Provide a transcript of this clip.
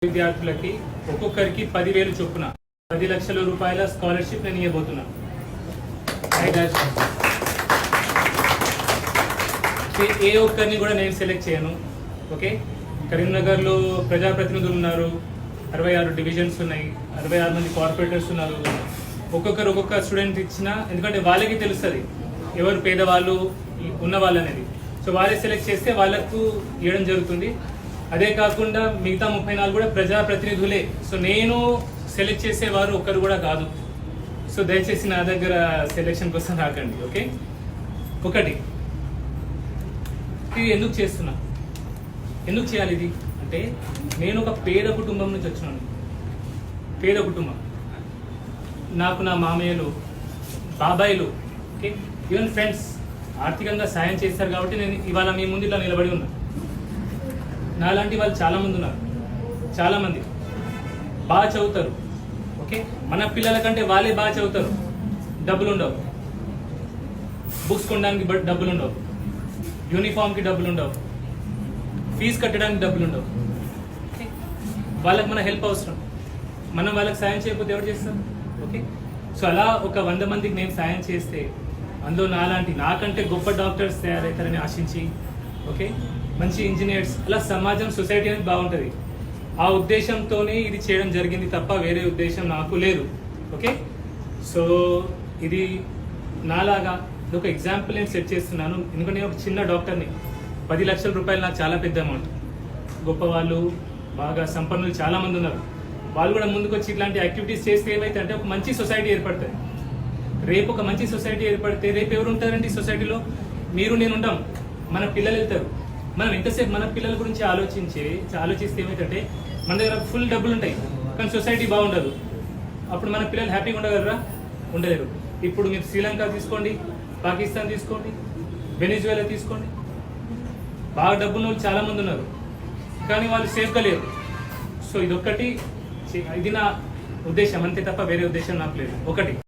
విద్యార్థులకి ఒక్కొక్కరికి 10,000 చొప్పున 10 లక్షల రూపాయల స్కాలర్షిప్ నేను ఇవ్వబోతున్నా. ఏ ఒక్కరిని కూడా నేను సెలెక్ట్ చేయను. ఓకే, కరీంనగర్లో ప్రజాప్రతినిధులు ఉన్నారు, 66 డివిజన్స్ ఉన్నాయి, 66 మంది కార్పొరేటర్స్ ఉన్నారు. ఒక్కొక్కరు ఒక్కొక్క స్టూడెంట్ ఇచ్చిన, ఎందుకంటే వాళ్ళకి తెలుస్తుంది ఎవరు పేదవాళ్ళు ఉన్నవాళ్ళు అనేది. సో వాళ్ళే సెలెక్ట్ చేస్తే వాళ్ళకు ఇవ్వడం జరుగుతుంది. అదే కాకుండా మిగతా 34 కూడా ప్రజాప్రతినిధులే. సో నేను సెలెక్ట్ చేసేవారు ఒక్కరు కూడా కాదు. సో దయచేసి నా దగ్గర సెలెక్షన్ కోసం రాకండి. ఓకే, ఒకటి, ఇది ఎందుకు చేస్తున్నా, ఎందుకు చేయాలి ఇది అంటే, నేను ఒక పేద కుటుంబం నుంచి వచ్చినాను. పేద కుటుంబం, నాకు నా మామయ్యలు, బాబాయిలు, ఓకే, ఈవెన్ ఫ్రెండ్స్ ఆర్థికంగా సాయం చేస్తారు కాబట్టి నేను ఇవాళ మీ ముందు ఇలా నిలబడి ఉన్నా. నాలాంటి వాళ్ళు చాలామంది ఉన్నారు, చాలామంది బాగా చదువుతారు. ఓకే, మన పిల్లల కంటే వాళ్ళే బాగా చదువుతారు. డబ్బులు ఉండవు, బుక్స్ కొనడానికి డబ్బులు ఉండవు, యూనిఫామ్కి డబ్బులు ఉండవు, ఫీజు కట్టడానికి డబ్బులు ఉండవు. ఓకే, వాళ్ళకి మన హెల్ప్ అవసరం. మనం వాళ్ళకి సాయం చేయకపోతే ఎవరు చేస్తారు? ఓకే, సో అలా ఒక 100 మందికి నేను సాయం చేస్తే అందులో నాకంటే గొప్ప డాక్టర్స్ తయారవుతారని ఆశించి, ఓకే, మంచి ఇంజనీర్స్, అలా సమాజం, సొసైటీ అనేది బాగుంటుంది. ఆ ఉద్దేశంతోనే ఇది చేయడం జరిగింది తప్ప వేరే ఉద్దేశం నాకు లేదు. ఓకే, సో ఇది నాలాగా ఒక ఎగ్జాంపుల్ నేను సెట్ చేస్తున్నాను. ఎందుకంటే నేను ఒక చిన్న డాక్టర్ని. 10 లక్షల రూపాయలు నాకు చాలా పెద్ద అమౌంట్. గొప్ప వాళ్ళు, బాగా సంపన్నులు చాలామంది ఉన్నారు. వాళ్ళు కూడా ముందుకు వచ్చి ఇట్లాంటి యాక్టివిటీస్ చేస్తే ఏమైతే అంటే ఒక మంచి సొసైటీ ఏర్పడుతుంది. రేపు ఒక మంచి సొసైటీ ఏర్పడితే రేపు ఎవరు ఉంటారండి సొసైటీలో? మీరు నేను ఉంటాం, మన పిల్లలు వెళ్తారు. మనం ఎంతసేపు మన పిల్లల గురించి ఆలోచిస్తే ఏమైతే మన దగ్గర ఫుల్ డబ్బులు ఉంటాయి కానీ సొసైటీ బాగుండదు. అప్పుడు మన పిల్లలు హ్యాపీగా ఉండగలరా? ఉండలేరు. ఇప్పుడు మీరు శ్రీలంక తీసుకోండి, పాకిస్తాన్ తీసుకోండి, వెనిజువేలా తీసుకోండి, బాగా డబ్బున్న వాళ్ళు చాలా మంది ఉన్నారు కానీ వాళ్ళు సేఫ్గా లేరు. సో ఇదొక్కటి, ఇది నా ఉద్దేశం అంతే తప్ప వేరే ఉద్దేశం నాకు లేదు. ఒకటి.